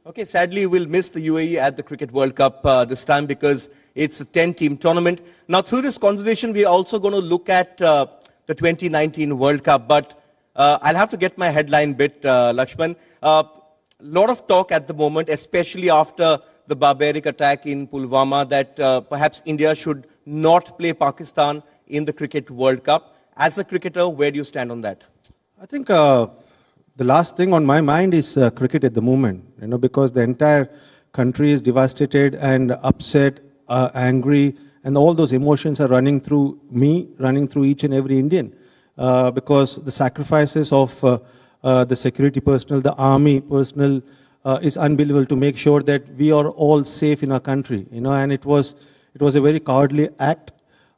Okay, sadly, we'll miss the UAE at the Cricket World Cup this time because it's a 10-team tournament. Now, through this conversation, we're also going to look at the 2019 World Cup. But I'll have to get my headline bit, Laxman. Lot of talk at the moment, especially after the barbaric attack in Pulwama, that perhaps India should not play Pakistan in the Cricket World Cup. As a cricketer, where do you stand on that? I think the last thing on my mind is cricket at the moment, because the entire country is devastated and upset, angry, and all those emotions are running through me, running through each and every Indian, because the sacrifices of the security personnel, the army personnel, is unbelievable to make sure that we are all safe in our country, and it was a very cowardly act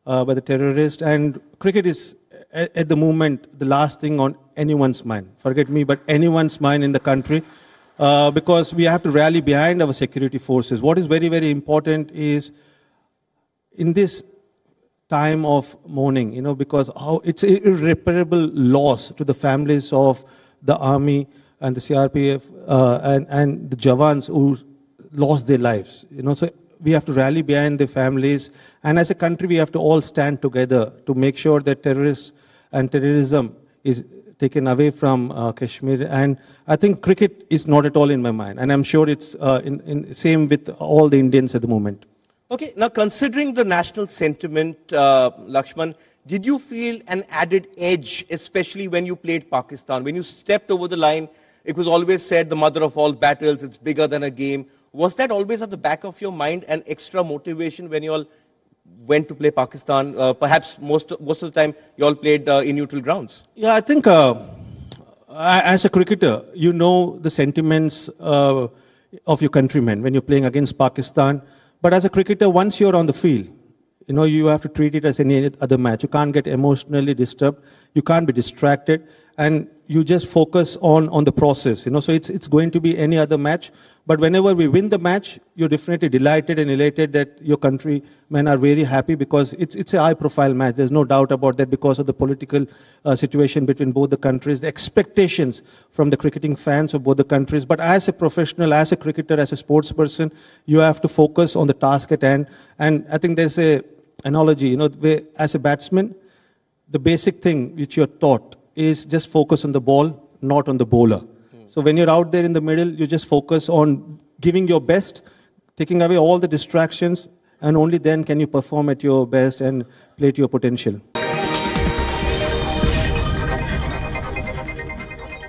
by the terrorists, and cricket is at the moment the last thing on anyone's mind. Forget me, but anyone's mind in the country, because we have to rally behind our security forces. What is very, very important is in this time of mourning, because how it's an irreparable loss to the families of the army and the CRPF and the Jawans who lost their lives. So we have to rally behind the families, and as a country we have to all stand together to make sure that terrorists and terrorism is taken away from Kashmir. And I think cricket is not at all in my mind, and I'm sure it's in same with all the Indians at the moment. Okay, now considering the national sentiment, Laxman, did you feel an added edge, especially when you played Pakistan? When you stepped over the line, it was always said the mother of all battles, it's bigger than a game. Was that always at the back of your mind, an extra motivation when you all went to play Pakistan? Perhaps most of the time you all played in neutral grounds. Yeah, I think as a cricketer, you know the sentiments of your countrymen when you're playing against Pakistan. But as a cricketer, once you're on the field, you have to treat it as any other match. You can't get emotionally disturbed. You can't be distracted. And you just focus on the process. So it's going to be any other match. But whenever we win the match, you're definitely delighted and elated that your countrymen are very happy, because it's a high-profile match. There's no doubt about that, because of the political situation between both the countries, the expectations from the cricketing fans of both the countries. But as a professional, as a cricketer, as a sports person, you have to focus on the task at hand. And I think there's a analogy, where as a batsman, the basic thing which you're taught is just focus on the ball, not on the bowler. So when you're out there in the middle, you just focus on giving your best, taking away all the distractions, and only then can you perform at your best and play to your potential.